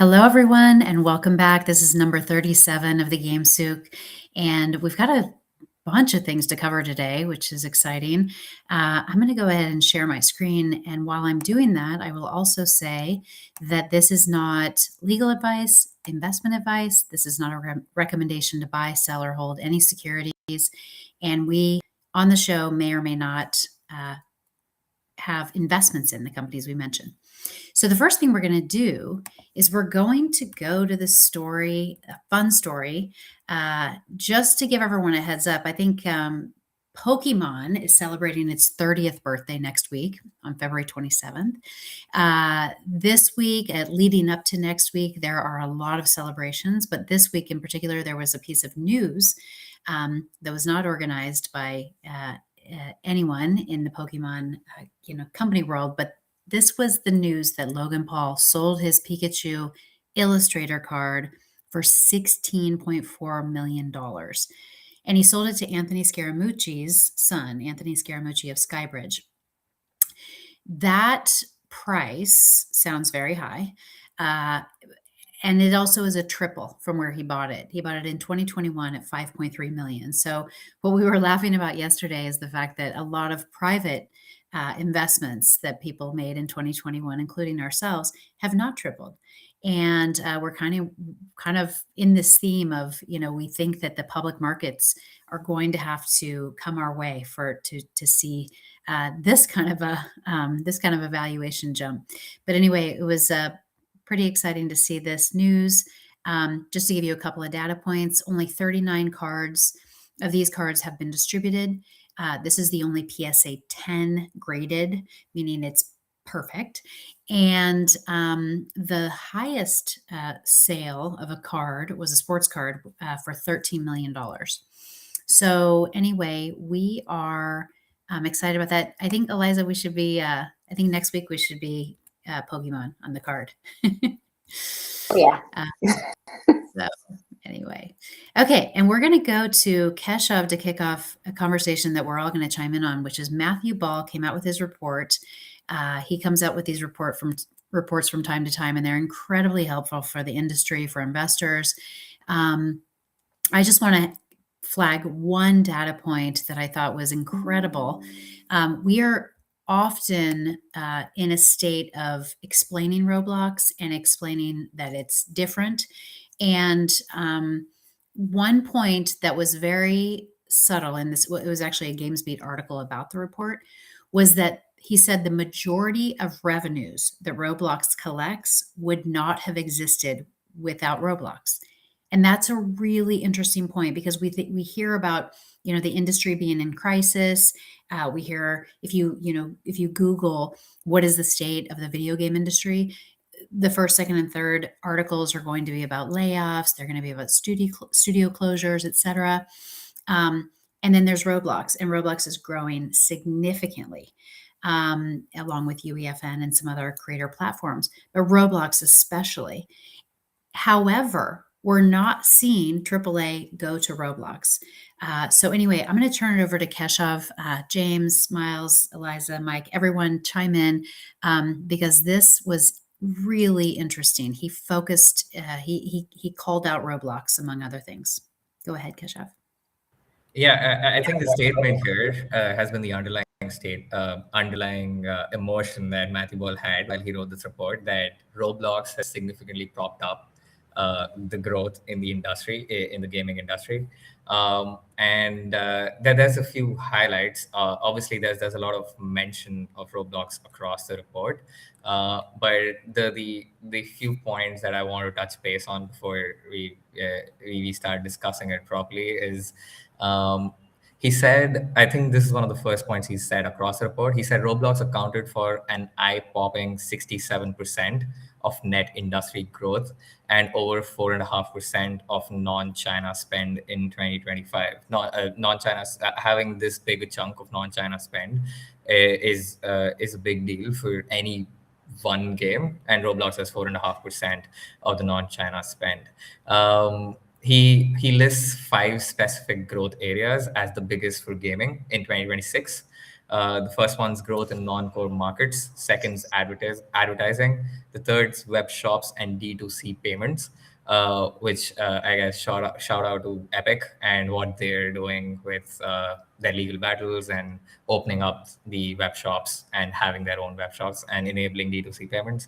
Hello, everyone, and welcome back. This is number 37 of the Game Souk, and we've got a bunch of things to cover today, which is exciting. I'm going to go ahead and share my screen, and while I'm doing that, I will also say that this is not legal advice, investment advice. This is not a recommendation to buy, sell, or hold any securities, and we on the show may or may not have investments in the companies we mentioned. So the first thing we're going to do is we're going to go to the story, a fun story, just to give everyone a heads up. I think Pokémon is celebrating its 30th birthday next week on February 27th. This week, leading up to next week, there are a lot of celebrations, but this week in particular, there was a piece of news that was not organized by anyone in the Pokemon, company world, but this was the news that Logan Paul sold his Pikachu Illustrator card for $16.4 million. And he sold it to Anthony Scaramucci's son, Anthony Scaramucci of Skybridge. That price sounds very high. And it also is a triple from where he bought it. He bought it in 2021 at 5.3 million. So what we were laughing about yesterday is the fact that a lot of private investments that people made in 2021, including ourselves, have not tripled. And we're kind of in this theme of, we think that the public markets are going to have to come our way to see this kind of a valuation jump. But anyway, it was pretty exciting to see this news. Just to give you a couple of data points, only 39 cards of these cards have been distributed. This is the only PSA 10 graded, meaning it's perfect. And the highest sale of a card was a sports card for $13 million. So anyway, we are excited about that. I think, Eliza, we should be, I think next week we should be Pokemon on the card. Yeah. So anyway, okay, and we're going to go to Keshav to kick off a conversation that we're all going to chime in on, which is Matthew Ball came out with his report. He comes out with these reports from time to time, and they're incredibly helpful for the industry, for investors. I just want to flag one data point that I thought was incredible. We are often in a state of explaining Roblox and explaining that it's different. And one point that was very subtle in this, it was actually a GamesBeat article about the report, was that he said the majority of revenues that Roblox collects would not have existed without Roblox. And that's a really interesting point because we hear about, the industry being in crisis. We hear if you Google what is the state of the video game industry, the first, second, and third articles are going to be about layoffs. They're going to be about studio closures, etc. And then there's Roblox, and Roblox is growing significantly, along with UEFN and some other creator platforms, but Roblox especially. However, we're not seeing AAA go to Roblox. So anyway, I'm going to turn it over to Keshav, James, Miles, Eliza, Mike, everyone chime in, because this was really interesting. He focused, he called out Roblox, among other things. Go ahead, Keshav. Yeah, I think the statement here has been the underlying emotion that Matthew Ball had while he wrote this report, that Roblox has significantly propped up the growth in the industry, in the gaming industry. And there's a few highlights. Obviously, there's a lot of mention of Roblox across the report. But the few points that I want to touch base on before we start discussing it properly is, he said, I think this is one of the first points he said across the report. He said Roblox accounted for an eye-popping 67% of net industry growth and over 4.5% of non-China spend in 2025. Non-China having this big a chunk of non-China spend is a big deal for any one game, and Roblox has 4.5% of the non-China spend. He lists 5 specific growth areas as the biggest for gaming in 2026. The first one's growth in non-core markets. Second's advertising. The third's web shops and D2C payments, which I guess shout out to Epic and what they're doing with their legal battles and opening up the web shops and having their own web shops and enabling D2C payments.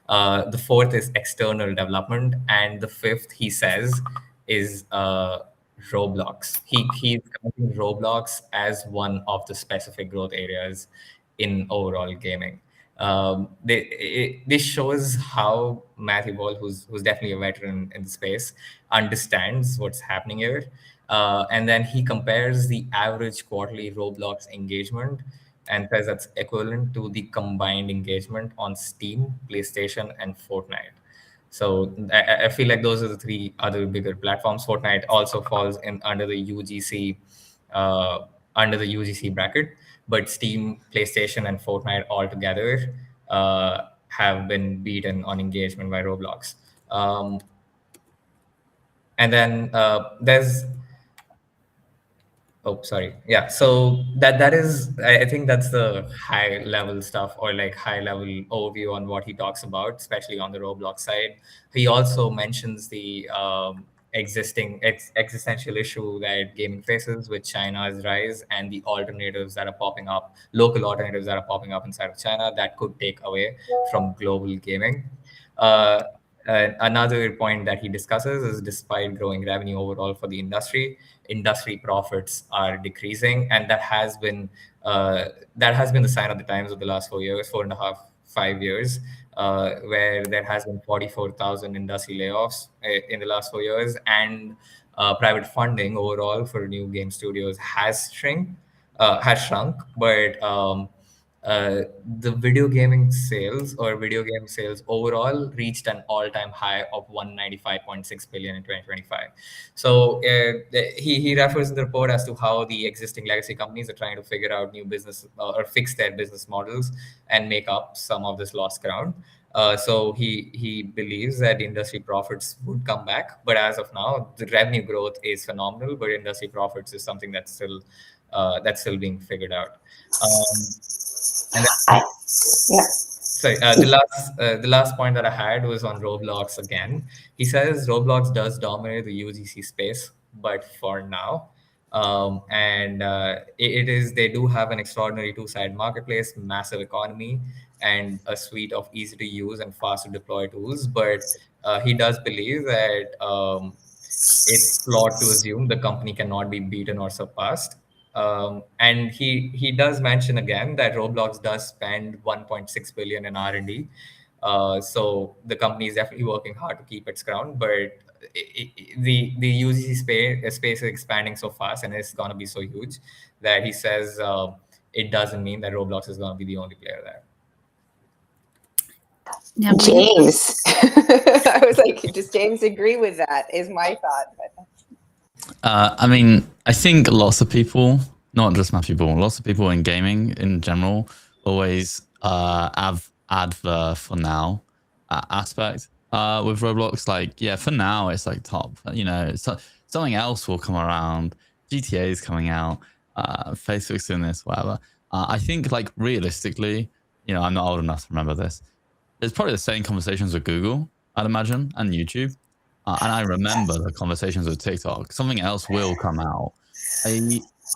The fourth is external development. And the fifth, he says, is Roblox. He's counting Roblox as one of the specific growth areas in overall gaming. This shows how Matthew Ball, who's definitely a veteran in the space, understands what's happening here. And then he compares the average quarterly Roblox engagement and says that's equivalent to the combined engagement on Steam, PlayStation, and Fortnite. So I feel like those are the three other bigger platforms. Fortnite also falls in under the UGC bracket, but Steam, PlayStation, and Fortnite all together have been beaten on engagement by Roblox. And then there's Oh, sorry. Yeah. So that is, I think that's the high level stuff, or like high level overview on what he talks about, especially on the Roblox side. He also mentions the existential issue that gaming faces with China's rise and the alternatives that are popping up, local alternatives that are popping up inside of China that could take away from global gaming. Uh, Another point that he discusses is, despite growing revenue overall for the industry profits are decreasing, and that has been the sign of the times of the last 4 years, 4.5, 5 years, where there has been 44,000 industry layoffs in the last 4 years, and private funding overall for new game studios has shrunk, but the video game sales overall reached an all-time high of 195.6 billion in 2025. So he refers in the report as to how the existing legacy companies are trying to figure out new business or fix their business models and make up some of this lost ground. So he believes that industry profits would come back, but as of now, the revenue growth is phenomenal, but industry profits is something that's still being figured out. And then, sorry, the last point that I had was on Roblox again. He says Roblox does dominate the UGC space, but for now, they do have an extraordinary two-sided marketplace, massive economy, and a suite of easy to use and fast to deploy tools. But he does believe that it's flawed to assume the company cannot be beaten or surpassed. And he does mention again that Roblox does spend 1.6 billion in R&D. So the company is definitely working hard to keep its ground, but the UGC space is expanding so fast and it's going to be so huge that he says it doesn't mean that Roblox is going to be the only player there. Now, James, I was like, does James agree with that? Is my thought. I mean, I think lots of people, not just Matthew Ball, lots of people in gaming in general always have adver for now aspect with Roblox. Like, yeah, for now it's like top. You know, something else will come around. GTA is coming out. Facebook's doing this, whatever. I think, like, realistically, you know, I'm not old enough to remember this. There's probably the same conversations with Google, I'd imagine, and YouTube. And I remember the conversations with TikTok. Something else will come out.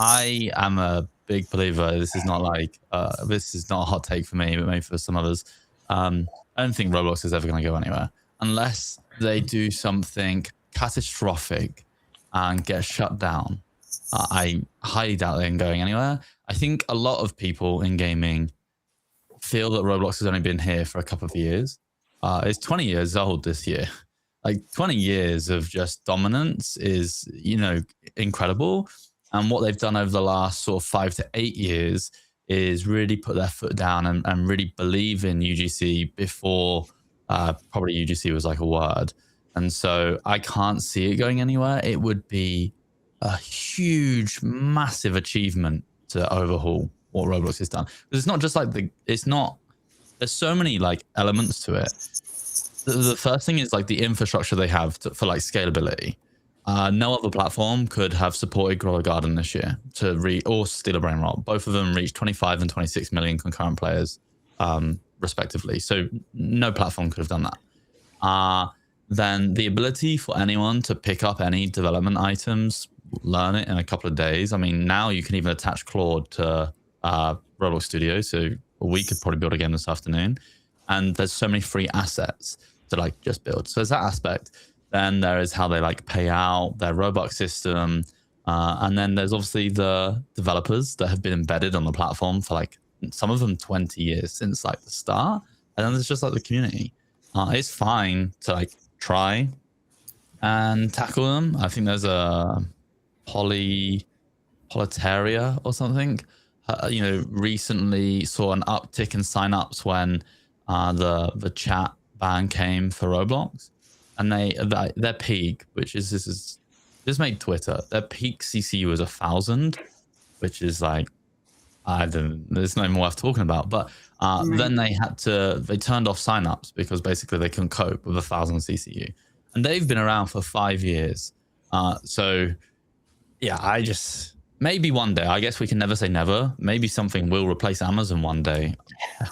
I am a big believer. This is not like this is not a hot take for me, but maybe for some others. I don't think Roblox is ever going to go anywhere unless they do something catastrophic and get shut down. I highly doubt they're going anywhere. I think a lot of people in gaming feel that Roblox has only been here for a couple of years. It's 20 years old this year. Like 20 years of just dominance is, you know, incredible. And what they've done over the last sort of 5 to 8 years is really put their foot down and really believe in UGC before probably UGC was like a word. And so I can't see it going anywhere. It would be a huge, massive achievement to overhaul what Roblox has done. Because it's not just like there's so many like elements to it. The first thing is like the infrastructure they have for like scalability. No other platform could have supported Grow a Garden this year or Steal a Brain Rot. Both of them reached 25 and 26 million concurrent players, respectively. So no platform could have done that. Then the ability for anyone to pick up any development items, learn it in a couple of days. I mean, now you can even attach Claude to Roblox Studio. So we could probably build a game this afternoon. And there's so many free assets to like just build. So there's that aspect. Then there is how they like pay out their Robux system. And then there's obviously the developers that have been embedded on the platform for like some of them 20 years since like the start. And then there's just like the community. It's fine to like try and tackle them. I think there's a Politaria or something, recently saw an uptick in signups when the chat ban came for Roblox. And their peak, this made Twitter, their peak CCU was 1,000, which is like, there's no more worth talking about. But then they turned off signups because basically they couldn't cope with 1,000 CCU. And they've been around for 5 years. So yeah, maybe one day, I guess we can never say never. Maybe something will replace Amazon one day.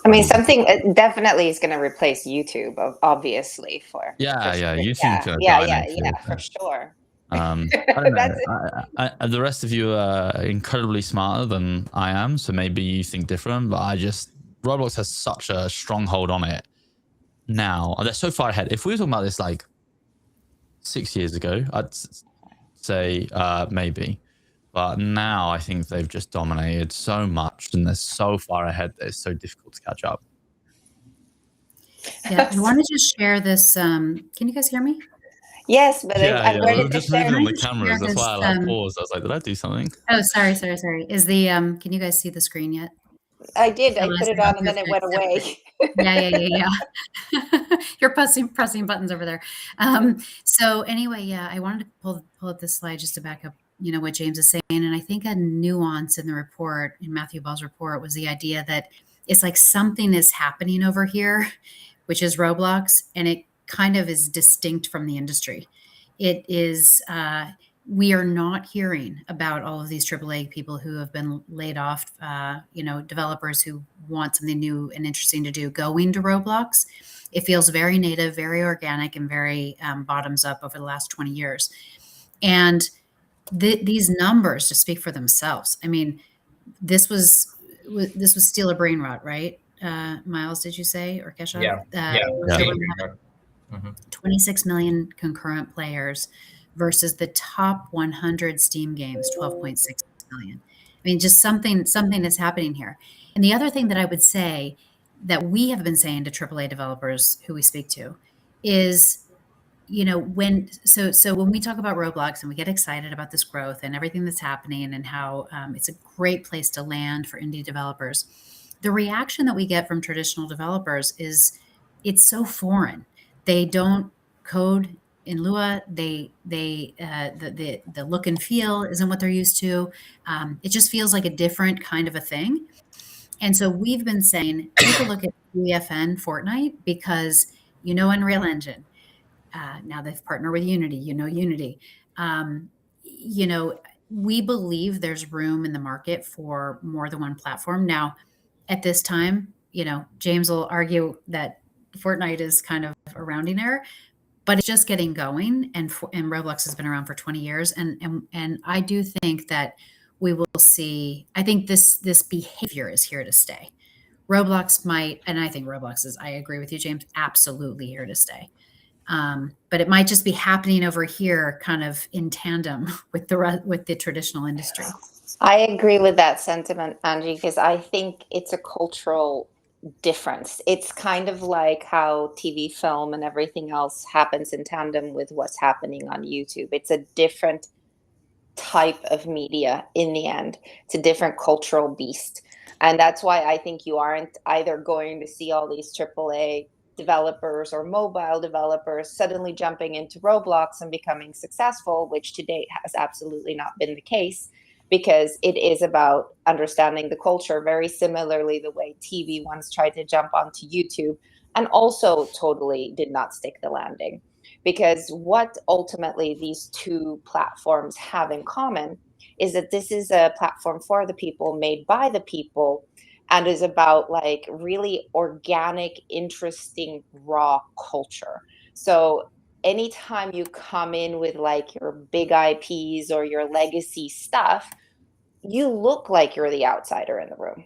I mean, something definitely is going to replace YouTube, obviously. YouTube's going to yeah, for sure. I don't know. The rest of you are incredibly smarter than I am, so maybe you think different, but Roblox has such a stronghold on it now. They're so far ahead. If we were talking about this like 6 years ago, I'd say maybe. But now I think they've just dominated so much and they're so far ahead that it's so difficult to catch up. Yeah, I want to just share this. Can you guys hear me? Yes, but I'm ready to just moving share. on the cameras. That's why I paused. I was like, did I do something? Oh, sorry. Is can you guys see the screen yet? I did. I put it on and then it went away. Yeah. You're pressing buttons over there. So anyway, I wanted to pull up this slide just to back up, what James is saying. And I think a nuance in the report, in Matthew Ball's report, was the idea that it's like something is happening over here, which is Roblox, and it kind of is distinct from the industry. It is, we are not hearing about all of these AAA people who have been laid off, developers who want something new and interesting to do going to Roblox. It feels very native, very organic, and very bottoms up over the last 20 years. And these numbers just speak for themselves. I mean, this was Steal a Brain Rot, right? Miles, did you say, or Keshav? Yeah. 26 million concurrent players versus the top 100 Steam games, 12.6 million. I mean, just something is happening here. And the other thing that I would say that we have been saying to AAA developers who we speak to is, when we talk about Roblox and we get excited about this growth and everything that's happening and how it's a great place to land for indie developers, the reaction that we get from traditional developers is it's so foreign. They don't code in Lua. The look and feel isn't what they're used to. It just feels like a different kind of a thing. And so we've been saying, take a look at UEFN Fortnite because Unreal Engine. Now they've partnered with Unity, Unity. We believe there's room in the market for more than one platform. Now, at this time, James will argue that Fortnite is kind of a rounding error, but it's just getting going, and Roblox has been around for 20 years. And I do think that we will see, I think this behavior is here to stay. Roblox might, and I think Roblox is, I agree with you, James, absolutely here to stay. But it might just be happening over here kind of in tandem with the traditional industry. I agree with that sentiment, Angie, because I think it's a cultural difference. It's kind of like how TV, film, and everything else happens in tandem with what's happening on YouTube. It's a different type of media in the end. It's a different cultural beast. And that's why I think you aren't either going to see all these AAA developers or mobile developers suddenly jumping into Roblox and becoming successful, which to date has absolutely not been the case, because it is about understanding the culture very similarly the way TV once tried to jump onto YouTube and also totally did not stick the landing. because what ultimately these two platforms have in common is that this is a platform for the people, made by the people, and is about like really organic, interesting, raw culture. So anytime you come in with like your big IPs or your legacy stuff, you look like you're the outsider in the room.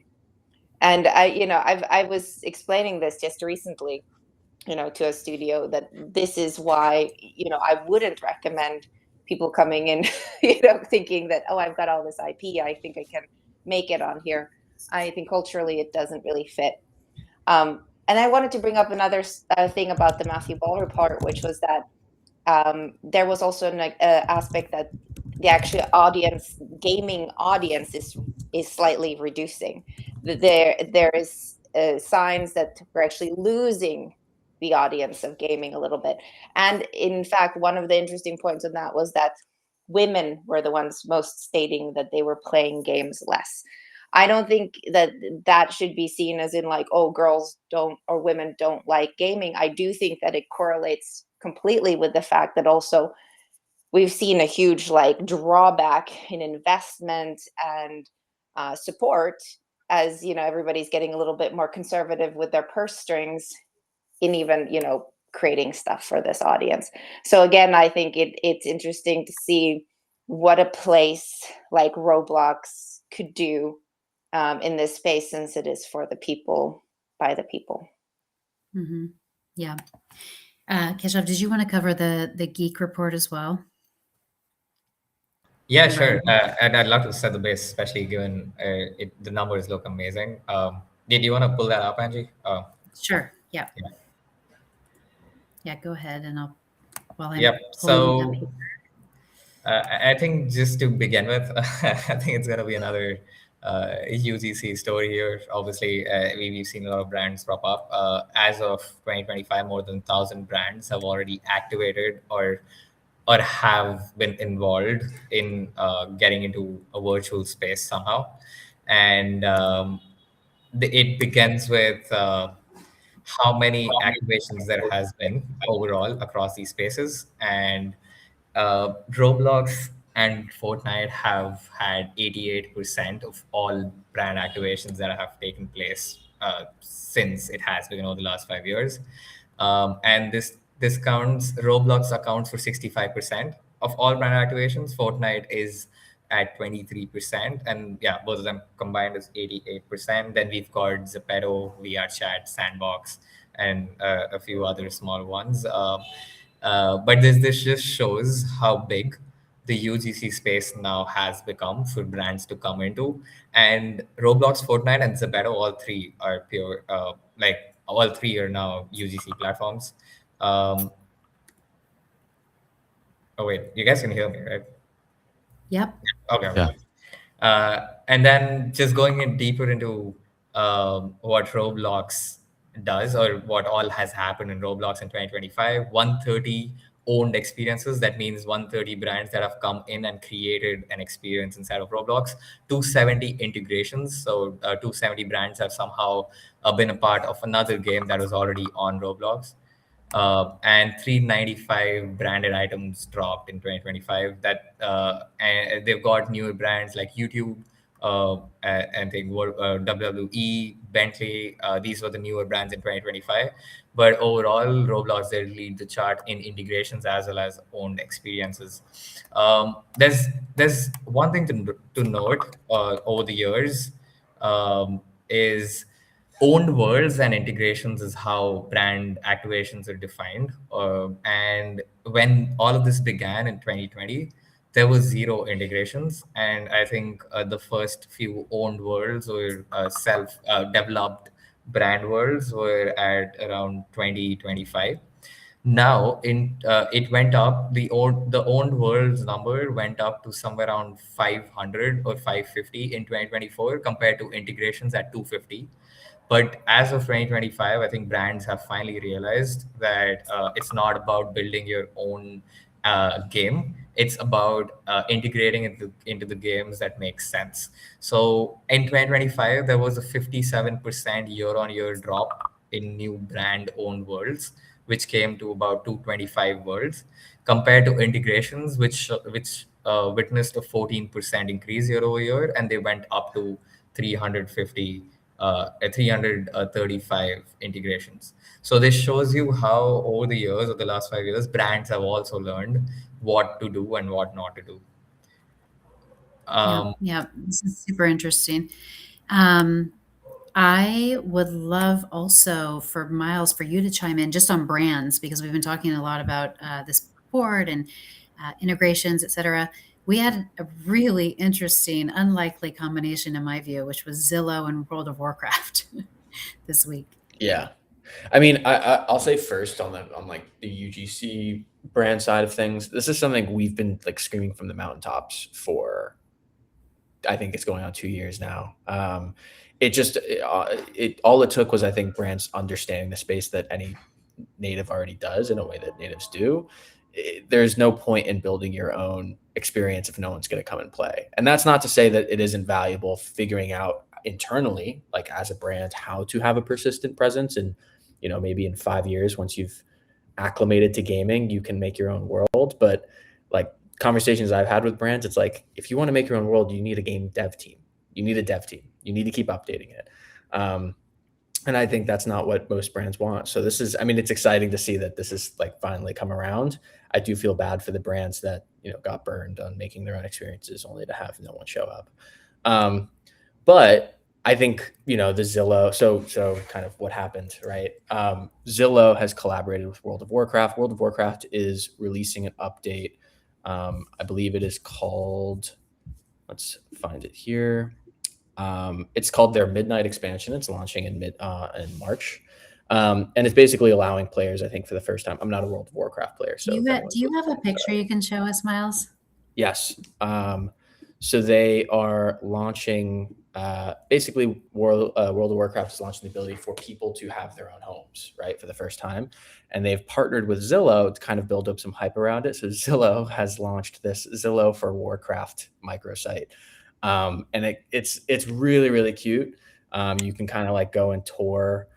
And I was explaining this just recently, to a studio, that this is why, I wouldn't recommend people coming in, thinking that, oh, I've got all this IP, I think I can make it on here. I think culturally it doesn't really fit. And I wanted to bring up another thing about the Matthew Ball report, which was that there was also an aspect that the actual audience, gaming audience, is slightly reducing. There is signs that we're actually losing the audience of gaming a little bit. And in fact, one of the interesting points on that was that women were the ones most stating that they were playing games less. I don't think that that should be seen as in like, oh, girls don't or women don't like gaming. I do think that it correlates completely with the fact that also we've seen a huge like drawback in investment and support, as everybody's getting a little bit more conservative with their purse strings in even creating stuff for this audience. So again, I think it's interesting to see what a place like Roblox could do in this space, since it is for the people, by the people. Mm-hmm. Yeah. Keshav, did you want to cover the geek report as well? Yeah, sure. And I'd love to set the base, especially given the numbers look amazing. Did you want to pull that up, Angie? Sure. Yeah. Yeah. Yeah. Go ahead, and while I'm Yep. pulling it So up. I think just to begin with, I think it's going to be another UGC story here. Obviously, we've seen a lot of brands prop up. As of 2025, more than 1,000 brands have already activated or have been involved in getting into a virtual space somehow. And it begins with how many activations there has been overall across these spaces. And Roblox and Fortnite have had 88% of all brand activations that have taken place since it has been over the last 5 years. And this counts, Roblox accounts for 65% of all brand activations. Fortnite is at 23%. And yeah, both of them combined is 88%. Then we've got Zepeto, VRChat, Sandbox, and a few other small ones. But this just shows how big the UGC space now has become for brands to come into. And Roblox, Fortnite, and Zepeto, all three are pure, all three are now UGC platforms. Oh, wait, you guys can hear me, right? Yep. Okay. Yeah. And then just going in deeper into what Roblox does, or what all has happened in Roblox in 2025, 130 owned experiences. That means 130 brands that have come in and created an experience inside of Roblox. 270 integrations. So 270 brands have somehow been a part of another game that was already on Roblox. And 395 branded items dropped in 2025. And they've got newer brands like YouTube, and think WWE, Bentley. These were the newer brands in 2025. But overall, Roblox, they lead the chart in integrations as well as owned experiences. There's one thing to note over the years, is owned worlds and integrations is how brand activations are defined. And when all of this began in 2020, there was zero integrations. And I think the first few owned worlds or self-developed brand worlds were at around 2025. Now it went up, the owned worlds number went up to somewhere around 500 or 550 in 2024 compared to integrations at 250. But as of 2025, I think brands have finally realized that it's not about building your own game. It's about integrating into the games that make sense. So in 2025, there was a 57% year-on-year drop in new brand-owned worlds. which came to about 225 worlds, compared to integrations, which witnessed a 14% increase year over year, and they went up to 350, 335 integrations. So this shows you how over the years, of the last 5 years, brands have also learned what to do and what not to do. Yeah, this is super interesting. I would love also for Miles for you to chime in just on brands, because we've been talking a lot about this board and integrations, etc. We had a really interesting, unlikely combination in my view, which was Zillow and World of Warcraft this week. Yeah. I mean, I'll say first on like the UGC brand side of things, this is something we've been like screaming from the mountaintops for, I think it's going on 2 years now. All it took was, I think, brands understanding the space that any native already does in a way that natives do. There's no point in building your own experience if no one's going to come and play. And that's not to say that it isn't valuable figuring out internally, like as a brand, how to have a persistent presence. And, you know, maybe in 5 years, once you've acclimated to gaming, you can make your own world. But like conversations I've had with brands, it's like, if you want to make your own world, you need a game dev team. You need a dev team. You need to keep updating it. And I think that's not what most brands want. So this is, I mean, it's exciting to see that this is like finally come around. I do feel bad for the brands that, you know, got burned on making their own experiences only to have no one show up. But I think, you know, the Zillow, so kind of what happened, right? Zillow has collaborated with World of Warcraft. World of Warcraft is releasing an update. I believe it is called, let's find it here. It's called their Midnight expansion. It's launching in March. And it's basically allowing players, I think, for the first time. I'm not a World of Warcraft player. So do you have a picture you can show us, Miles? Yes. So they are launching, basically World of Warcraft is launching the ability for people to have their own homes, right, for the first time. And they've partnered with Zillow to kind of build up some hype around it. So Zillow has launched this Zillow for Warcraft microsite. And it's really, really cute. You can kind of like go and tour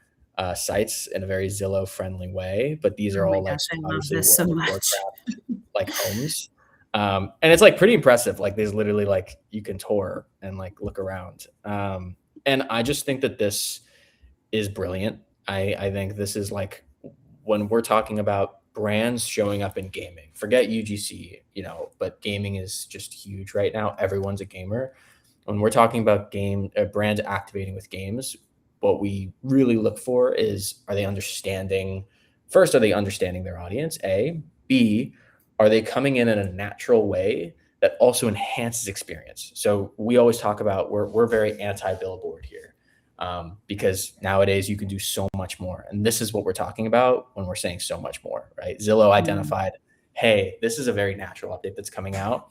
sites in a very Zillow friendly way, but these are all like obviously World of Warcraft like homes. And it's like pretty impressive. Like there's literally like you can tour and like look around. And I just think that this is brilliant. I think this is like when we're talking about brands showing up in gaming, forget UGC, you know, but gaming is just huge right now. Everyone's a gamer. When we're talking about brands activating with games, what we really look for is, are they understanding their audience? A, B, are they coming in a natural way that also enhances experience? So we always talk about, we're very anti-billboard here. Because nowadays you can do so much more. And this is what we're talking about when we're saying so much more, right? Zillow identified, hey, this is a very natural update that's coming out.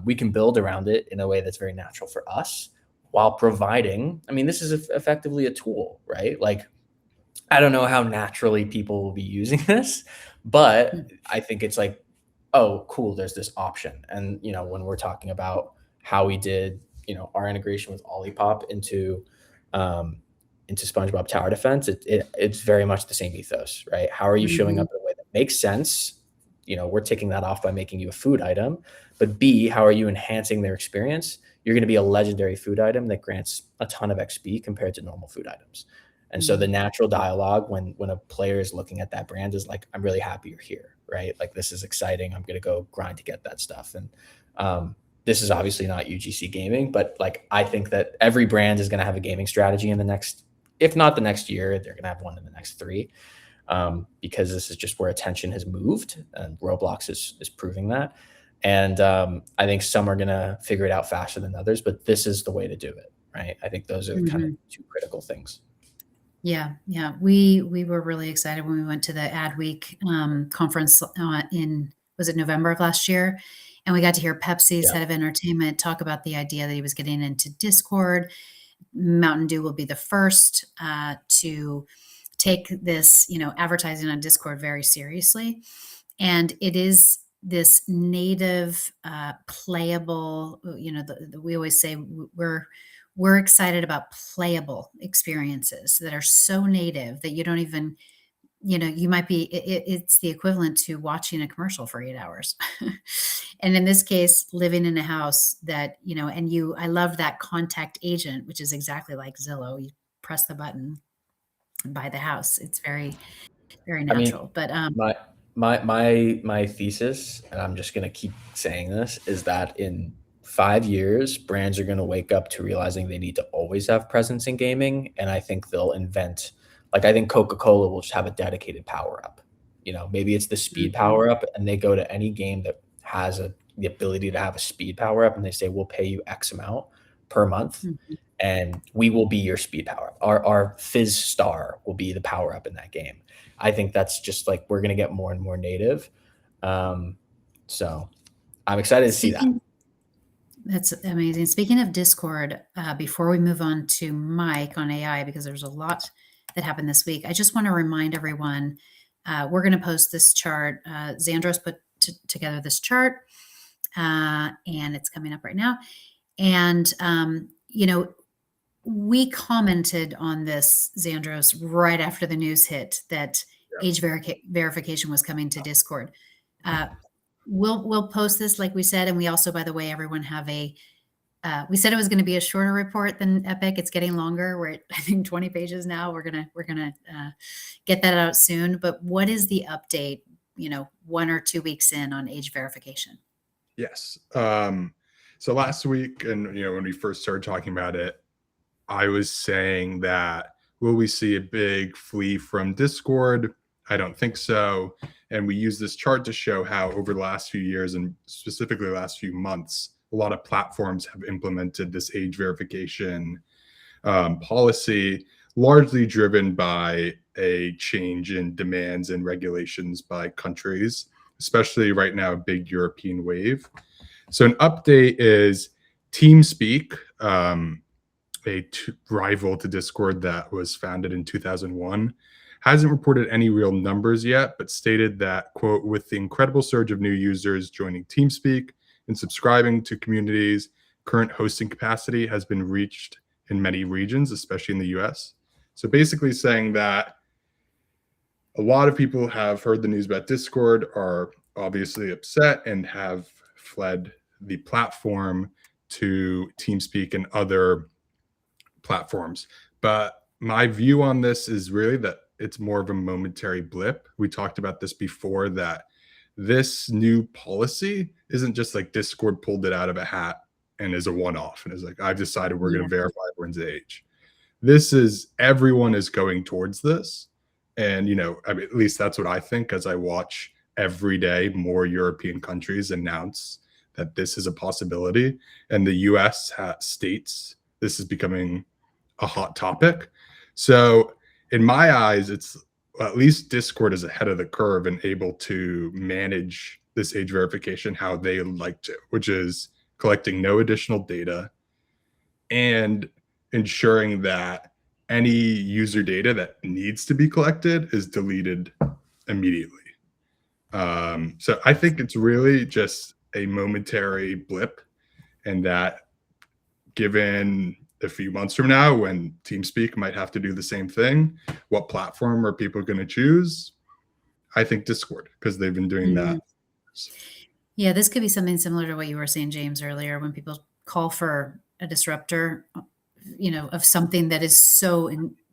We can build around it in a way that's very natural for us while providing, I mean, this is effectively a tool, right? Like, I don't know how naturally people will be using this, but I think it's like, oh, cool, there's this option. And, you know, when we're talking about how we did, you know, our integration with Olipop into SpongeBob Tower Defense, it's very much the same ethos, right? How are you showing up in a way that makes sense? You know, we're ticking that off by making you a food item, but B, how are you enhancing their experience? You're going to be a legendary food item that grants a ton of XP compared to normal food items. And so the natural dialogue when a player is looking at that brand is like, I'm really happy you're here, right? Like, this is exciting. I'm going to go grind to get that stuff. And, this is obviously not UGC gaming, but like, I think that every brand is going to have a gaming strategy in the next, if not the next year, they're going to have one in the next 3, because this is just where attention has moved, and Roblox is proving that. And I think some are going to figure it out faster than others, but this is the way to do it, right? I think those are kind of 2 critical things. Yeah. We were really excited when we went to the Adweek conference was it November of last year? And we got to hear Pepsi's head of entertainment talk about the idea that he was getting into Discord. Mountain Dew will be the first to take this, you know, advertising on Discord very seriously. And it is this native, playable, you know, we always say we're excited about playable experiences that are so native that you don't even you might be, it's the equivalent to watching a commercial for 8 hours. And in this case, living in a house that, I love that contact agent, which is exactly like Zillow. You press the button and buy the house. It's very, very I mean, natural. But my thesis, and I'm just gonna keep saying this, is that in 5 years, brands are gonna wake up to realizing they need to always have presence in gaming, and I think they'll invent, like, I think Coca-Cola will just have a dedicated power up. Maybe it's the speed power up, and they go to any game that has the ability to have a speed power up, and they say, we'll pay you X amount per month, and we will be your speed power up. Our Fizz Star will be the power up in that game. I think that's just like, we're going to get more and more native. So I'm excited to see that. That's amazing. Speaking of Discord, before we move on to Mike on AI, because there's a lot that happened this week, I just want to remind everyone, we're going to post this chart. Xandros put together this chart, and it's coming up right now. And, we commented on this, Xandros, right after the news hit that age verification was coming to Discord. We'll post this, like we said, and we also, by the way, everyone have we said it was going to be a shorter report than Epic. It's getting longer. We're at, I think, 20 pages now. We're gonna get that out soon. But what is the update? 1 or 2 weeks in on age verification. Yes. So last week, and when we first started talking about it, I was saying that, will we see a big flee from Discord? I don't think so. And we use this chart to show how over the last few years, and specifically the last few months, a lot of platforms have implemented this age verification policy, largely driven by a change in demands and regulations by countries, especially right now, a big European wave. So an update is TeamSpeak, a rival to Discord that was founded in 2001, hasn't reported any real numbers yet, but stated that, quote, with the incredible surge of new users joining TeamSpeak and subscribing to communities, current hosting capacity has been reached in many regions, especially in the US. So basically saying that a lot of people have heard the news about Discord, are obviously upset, and have fled the platform to TeamSpeak and other platforms. But my view on this is really that it's more of a momentary blip. We talked about this before, that this new policy isn't just like Discord pulled it out of a hat and is a one-off and is like, I've decided we're going to verify everyone's age. This is, everyone is going towards this. And, at least that's what I think, as I watch every day more European countries announce that this is a possibility. And the US states this is becoming a hot topic. So in my eyes, it's at least Discord is ahead of the curve and able to manage this age verification how they like to, which is collecting no additional data and ensuring that any user data that needs to be collected is deleted immediately. So I think it's really just a momentary blip, and that given a few months from now, when TeamSpeak might have to do the same thing, what platform are people going to choose? I think Discord, because they've been doing that. Yeah, this could be something similar to what you were saying, James, earlier, when people call for a disruptor, of something that is so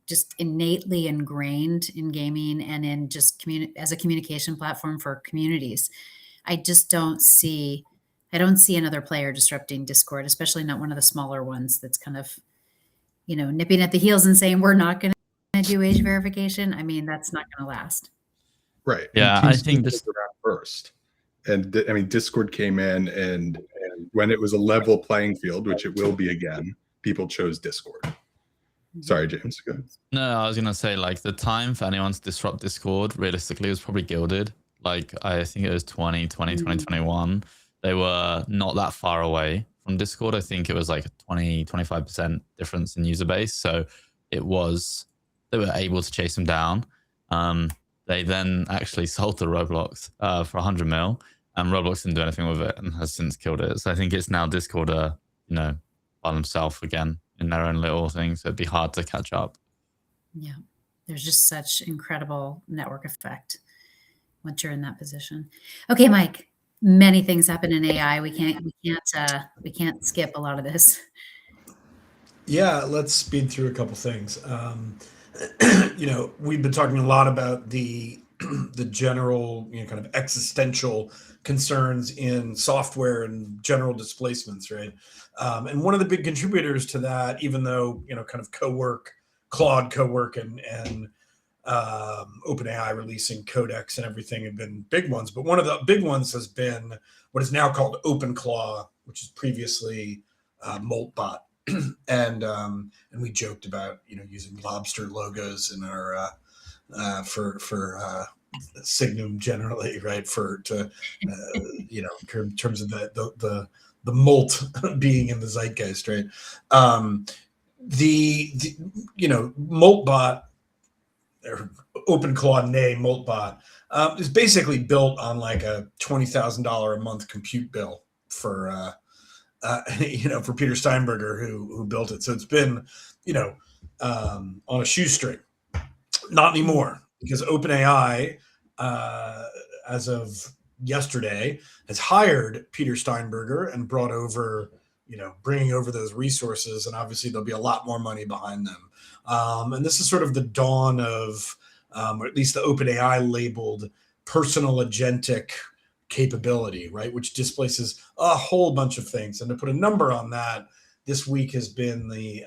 just innately ingrained in gaming and in just as a communication platform for communities. I don't see another player disrupting Discord, especially not one of the smaller ones that's kind of, nipping at the heels and saying, we're not going to do age verification. I mean, that's not going to last. Right. Yeah, I think this around first. And Discord came in, and when it was a level playing field, which it will be again, people chose Discord. Sorry, James. Go ahead. No, I was going to say, like, the time for anyone to disrupt Discord, realistically, was probably Gilded. Like, I think it was 2021. They were not that far away from Discord. I think it was like a 20-25% difference in user base. So they were able to chase them down. They then actually sold to Roblox for 100 mil, and Roblox didn't do anything with it and has since killed it. So I think it's now Discord, by themselves again in their own little thing. So it'd be hard to catch up. Yeah. There's just such incredible network effect once you're in that position. Okay, Mike. Many things happen in AI. We can't skip a lot of this. Yeah, let's speed through a couple things. We've been talking a lot about the general, kind of existential concerns in software and general displacements, right? And one of the big contributors to that, even though kind of Claude Cowork and OpenAI releasing Codex and everything have been big ones, but one of the big ones has been what is now called OpenClaw, which is previously Moltbot. And we joked about using lobster logos in our for Signum generally, right? In terms of the molt being in the zeitgeist, right? Moltbot or OpenClaw, nay Moltbot, is basically built on like a $20,000 a month compute bill for Peter Steinberger who built it. So it's been, on a shoestring. Not anymore, because OpenAI, as of yesterday, has hired Peter Steinberger and brought over, bringing over those resources, and obviously there'll be a lot more money behind them. And this is sort of the dawn of, or at least the OpenAI labeled personal agentic capability, right, which displaces a whole bunch of things. And to put a number on that, this week has been the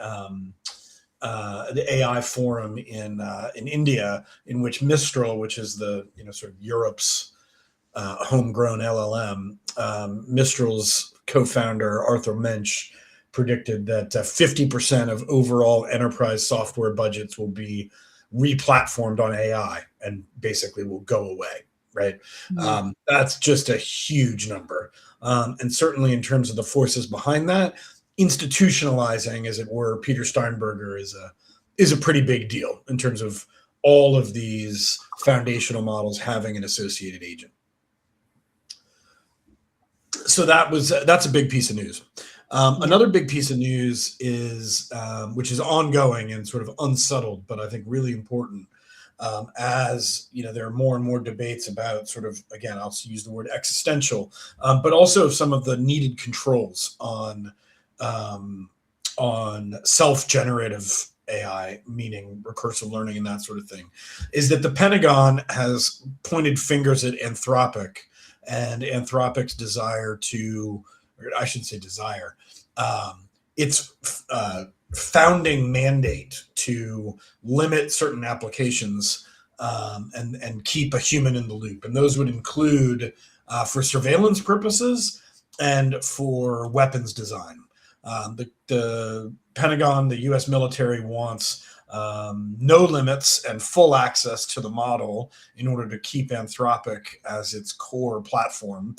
AI forum in India, in which Mistral, which is the sort of Europe's homegrown LLM, Mistral's co-founder Arthur Mensch predicted that 50% of overall enterprise software budgets will be replatformed on AI and basically will go away. Right. Mm-hmm. That's just a huge number. And certainly in terms of the forces behind that, institutionalizing, as it were, Peter Steinberger is a pretty big deal in terms of all of these foundational models having an associated agent. So that's a big piece of news. Another big piece of news is, which is ongoing and sort of unsettled, but I think really important. As there are more and more debates about sort of, again, I'll use the word existential, but also some of the needed controls on self-generative AI, meaning recursive learning and that sort of thing, is that the Pentagon has pointed fingers at Anthropic and Anthropic's desire to, or I shouldn't say desire, its founding mandate to limit certain applications and keep a human in the loop. And those would include for surveillance purposes and for weapons design. The Pentagon, the US military wants no limits and full access to the model in order to keep Anthropic as its core platform.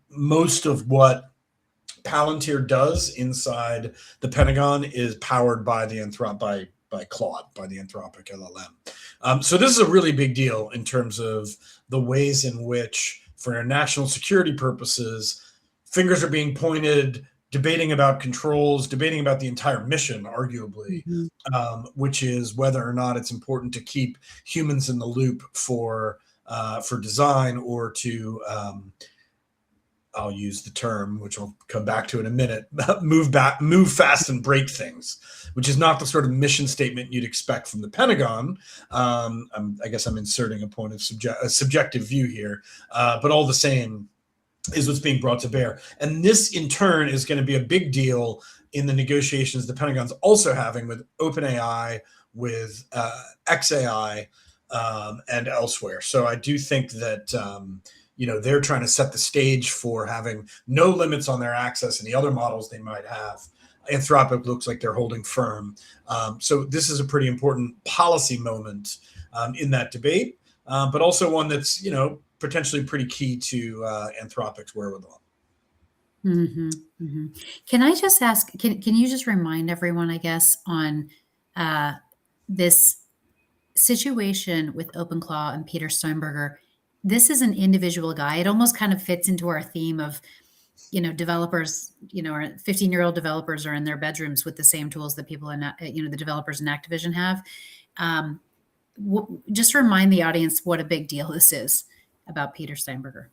Most of what Palantir does inside the Pentagon is powered by the by Claude, by the Anthropic LLM. So this is a really big deal in terms of the ways in which, for national security purposes, fingers are being pointed, debating about controls, debating about the entire mission, arguably, which is whether or not it's important to keep humans in the loop for design or to I'll use the term, which I'll come back to in a minute, move fast and break things, which is not the sort of mission statement you'd expect from the Pentagon. I guess I'm inserting a point of subjective view here, but all the same is what's being brought to bear. And this in turn is going to be a big deal in the negotiations the Pentagon's also having with OpenAI, with XAI, and elsewhere. So I do think that they're trying to set the stage for having no limits on their access and the other models they might have. Anthropic looks like they're holding firm. So this is a pretty important policy moment in that debate, but also one that's, potentially pretty key to Anthropic's wherewithal. Mm-hmm, mm-hmm. Can I just ask, can you just remind everyone, I guess, on this situation with OpenClaw and Peter Steinberger? This is an individual guy. It almost kind of fits into our theme of, developers, or 15-year-old developers are in their bedrooms with the same tools that people in, the developers in Activision have. Just remind the audience what a big deal this is about Peter Steinberger.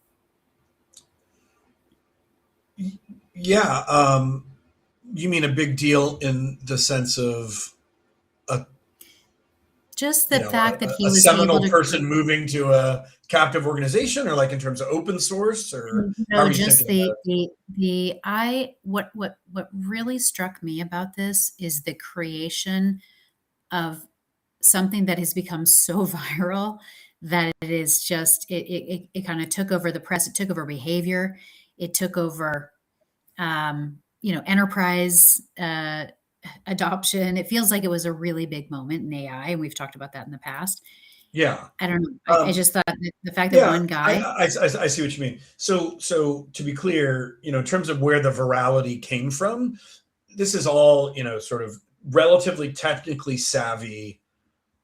Yeah. You mean a big deal in the sense of just the fact that he a was seminal able to person moving to a captive organization, or like in terms of open source, or how are you just thinking about it? what really struck me about this is the creation of something that has become so viral that it is just it kind of took over the press, it took over behavior, it took over enterprise adoption. It feels like it was a really big moment in AI, and we've talked about that in the past. Yeah. I don't know. I just thought that the fact that Yeah, one guy. I see what you mean. So to be clear, in terms of where the virality came from, this is all, sort of relatively technically savvy,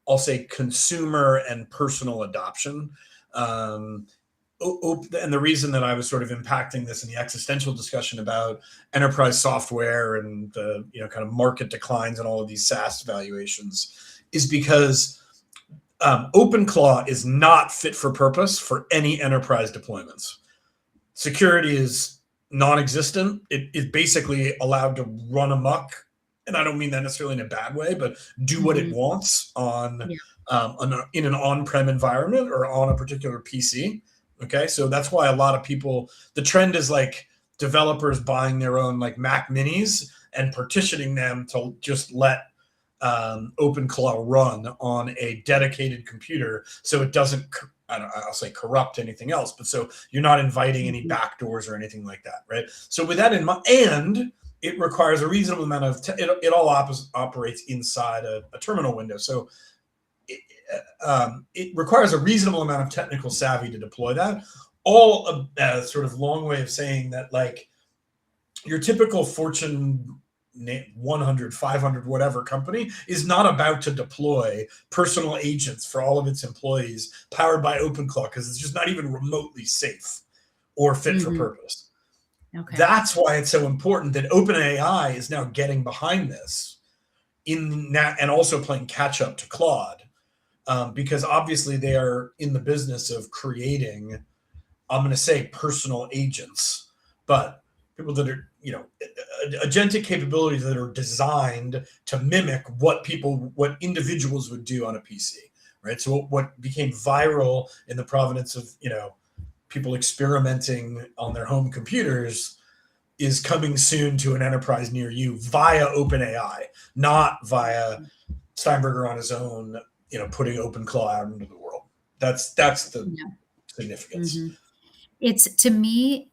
I'll say consumer and personal adoption. And the reason that I was sort of impacting this in the existential discussion about enterprise software and the kind of market declines and all of these SaaS valuations is because OpenClaw is not fit for purpose for any enterprise deployments. Security is non-existent. It is basically allowed to run amok, and I don't mean that necessarily in a bad way, but do what it wants in an on-prem environment or on a particular PC. Okay, so that's why a lot of people, the trend is like developers buying their own like Mac Minis and partitioning them to just let OpenClaw run on a dedicated computer, so it doesn't, I'll say corrupt anything else, but so you're not inviting any backdoors or anything like that, right? So with that in mind, and it requires a reasonable amount of, it all operates inside a terminal window. So it requires a reasonable amount of technical savvy to deploy that. All a sort of long way of saying that, like, your typical Fortune 100, 500, whatever company is not about to deploy personal agents for all of its employees powered by OpenClaw, because it's just not even remotely safe or fit for purpose. Okay. That's why it's so important that OpenAI is now getting behind this and also playing catch up to Claude, because obviously they are in the business of creating, I'm going to say, personal agents, but people that are, agentic capabilities that are designed to mimic what individuals would do on a PC, right? So what became viral in the provenance of, people experimenting on their home computers is coming soon to an enterprise near you via OpenAI, not via Steinberger on his own, putting OpenClaw out into the world. That's the significance. It's, to me,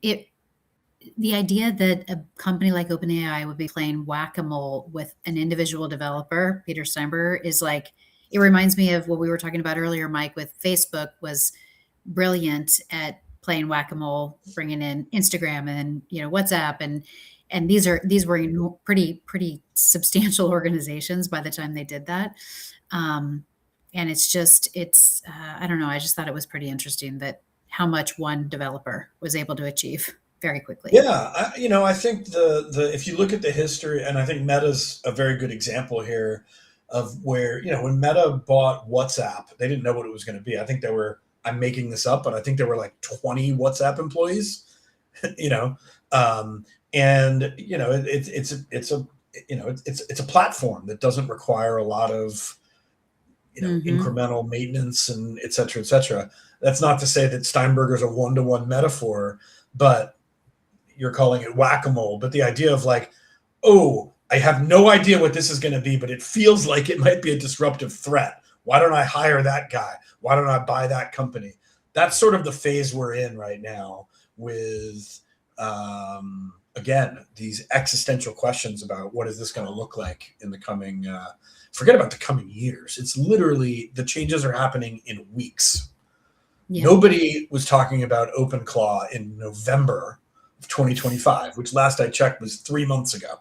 the idea that a company like OpenAI would be playing whack-a-mole with an individual developer, Peter Steinberger, is like, it reminds me of what we were talking about earlier, Mike, with Facebook was brilliant at playing whack-a-mole, bringing in Instagram and, WhatsApp. And these were pretty substantial organizations by the time they did that. And it's I don't know. I just thought it was pretty interesting that how much one developer was able to achieve very quickly. Yeah, I think the if you look at the history, and I think Meta's a very good example here of where, when Meta bought WhatsApp, they didn't know what it was going to be. I think they were, I'm making this up, but I think there were like 20 WhatsApp employees, and it's a platform that doesn't require a lot of incremental maintenance and et cetera, et cetera. That's not to say that Steinberger's a one-to-one metaphor, but you're calling it whack-a-mole. But the idea of like, oh, I have no idea what this is going to be, but it feels like it might be a disruptive threat. Why don't I hire that guy? Why don't I buy that company? That's sort of the phase we're in right now with, again, these existential questions about what is this going to look like in the coming, forget about the coming years. It's literally, the changes are happening in weeks. Yeah. Nobody was talking about OpenClaw in November of 2025, which last I checked was 3 months ago.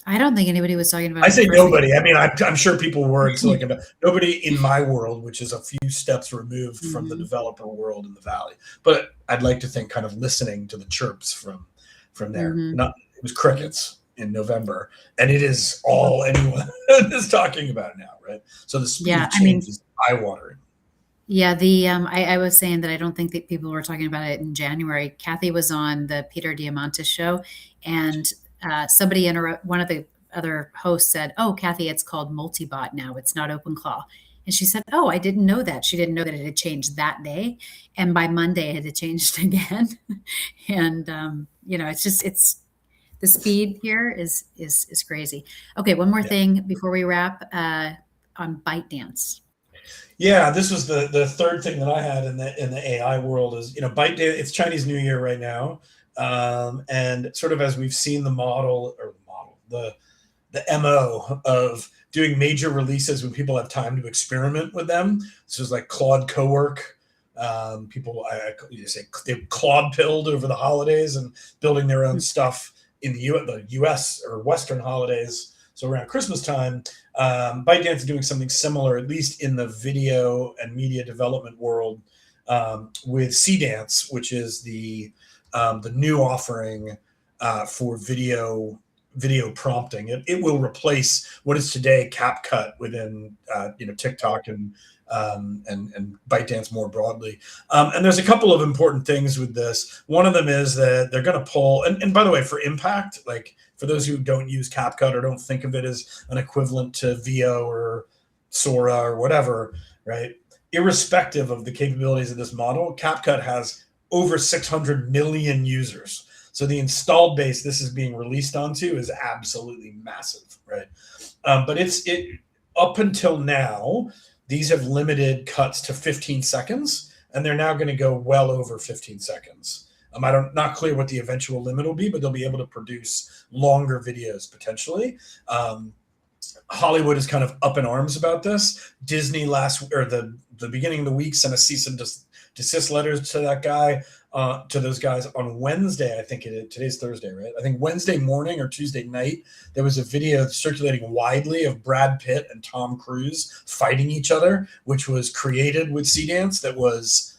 I don't think anybody was talking about. I say nobody. I mean, I'm sure people were. It's like nobody in my world, which is a few steps removed from the developer world in the Valley. But I'd like to think kind of listening to the chirps from there. Not, it was crickets. in November, and it is all anyone is talking about now, right? So the speed of change is eye-watering. Yeah, I was saying that I don't think that people were talking about it in January. Kathy was on the Peter Diamandis show, and somebody one of the other hosts said, "Oh, Kathy, it's called Multibot now. It's not OpenClaw." And she said, "Oh, I didn't know that." She didn't know that it had changed that day, and by Monday it had changed again. And it's the speed here is crazy. Okay, one more thing before we wrap on ByteDance. Yeah, this was the third thing that I had in the AI world is, ByteDance. It's Chinese New Year right now, and sort of as we've seen the MO of doing major releases when people have time to experiment with them. This was like Claude Cowork. People, they Claude pilled over the holidays and building their own stuff in the US or Western holidays. So around Christmas time, ByteDance is doing something similar, at least in the video and media development world, with Seedance, which is the new offering for video prompting. It will replace what is today CapCut within TikTok and ByteDance more broadly. And there's a couple of important things with this. One of them is that they're going to pull, and by the way, for impact, like for those who don't use CapCut or don't think of it as an equivalent to VO or Sora or whatever, right? Irrespective of the capabilities of this model, CapCut has over 600 million users. So the installed base this is being released onto is absolutely massive, right? But it up until now, these have limited cuts to 15 seconds, and they're now going to go well over 15 seconds. Not clear what the eventual limit will be, but they'll be able to produce longer videos potentially. Hollywood is kind of up in arms about this. Disney the beginning of the week sent a cease and desist letters to that guy, to those guys on Wednesday. I think today's Thursday, right? I think Wednesday morning or Tuesday night, there was a video circulating widely of Brad Pitt and Tom Cruise fighting each other, which was created with Seedance. That was,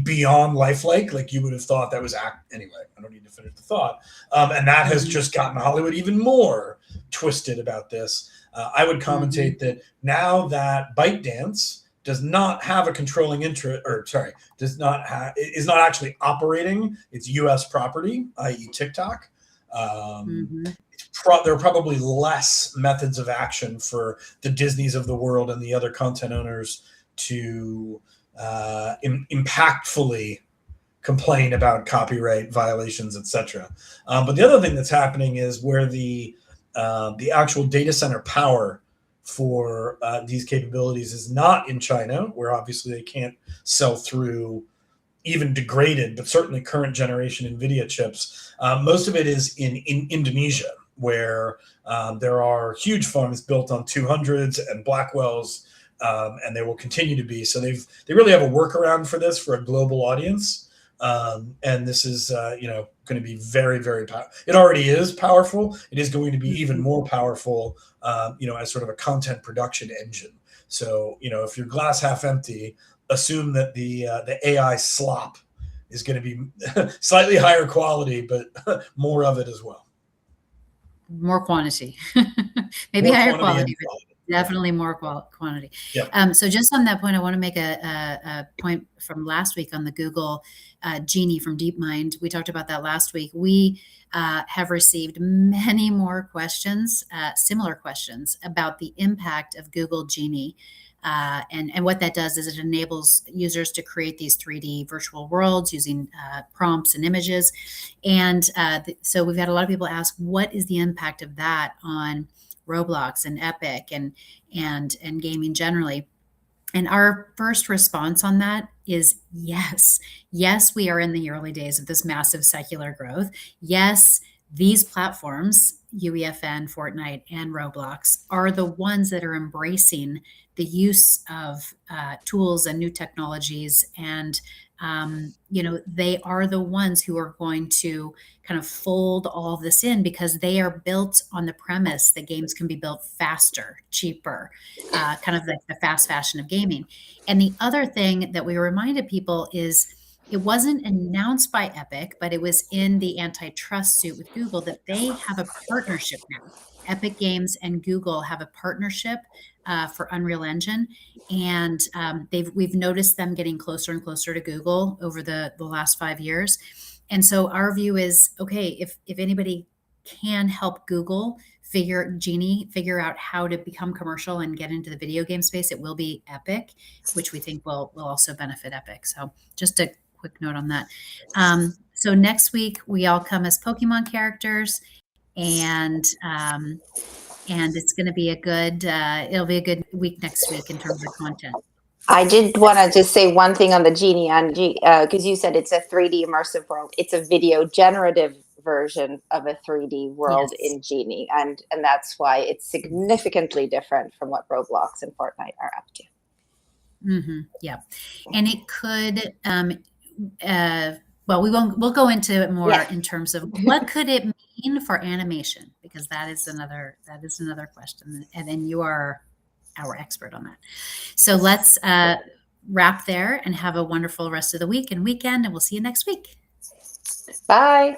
beyond lifelike. Like you would have thought that was anyway. I don't need to finish the thought. And that has just gotten Hollywood even more twisted about this. I would commentate that now that ByteDance does not have a controlling interest, is not actually operating its U.S. property, i.e. TikTok. There are probably less methods of action for the Disneys of the world and the other content owners to impactfully complain about copyright violations, etc. But the other thing that's happening is where the actual data center power for these capabilities is not in China, where obviously they can't sell through even degraded, but certainly current generation NVIDIA chips. Most of it is in Indonesia, where there are huge farms built on 200s and Blackwells, and they will continue to be. So they really have a workaround for this for a global audience. And this is, going to be very, very powerful. It already is powerful. It is going to be even more powerful, as sort of a content production engine. So, if you're glass half empty, assume that the AI slop is going to be slightly higher quality, but more of it as well. More quantity, maybe more higher quality, but definitely more quantity. Yep. So just on that point, I want to make a point from last week on the Google Genie from DeepMind. We talked about that last week. We have received many more questions, similar questions about the impact of Google Genie. And what that does is it enables users to create these 3D virtual worlds using prompts and images. And so we've had a lot of people ask, what is the impact of that on Roblox and Epic and gaming generally? And our first response on that is yes. Yes, we are in the early days of this massive secular growth. Yes, these platforms, UEFN, Fortnite, and Roblox, are the ones that are embracing the use of tools and new technologies. And, they are the ones who are going to kind of fold all this in because they are built on the premise that games can be built faster, cheaper, kind of like the fast fashion of gaming. And the other thing that we reminded people is it wasn't announced by Epic, but it was in the antitrust suit with Google that they have a partnership now. Epic Games and Google have a partnership for Unreal Engine, and we've noticed them getting closer and closer to Google over the last 5 years. And so our view is, okay, if anybody can help Google Genie figure out how to become commercial and get into the video game space, it will be Epic, which we think will also benefit Epic. So just a quick note on that. So next week we all come as Pokemon characters, and it's going to be it'll be a good week next week in terms of content. I did want to just say one thing on the Genie, Angie, because you said it's a 3D immersive world. It's a video generative version of a 3D world in Genie, and that's why it's significantly different from what Roblox and Fortnite are up to. Mm-hmm. Yeah, and it could. Well, we'll go into it more in terms of what could it mean for animation, because that is another question, and then you are our expert on that. So let's wrap there and have a wonderful rest of the week and weekend, and we'll see you next week. Bye.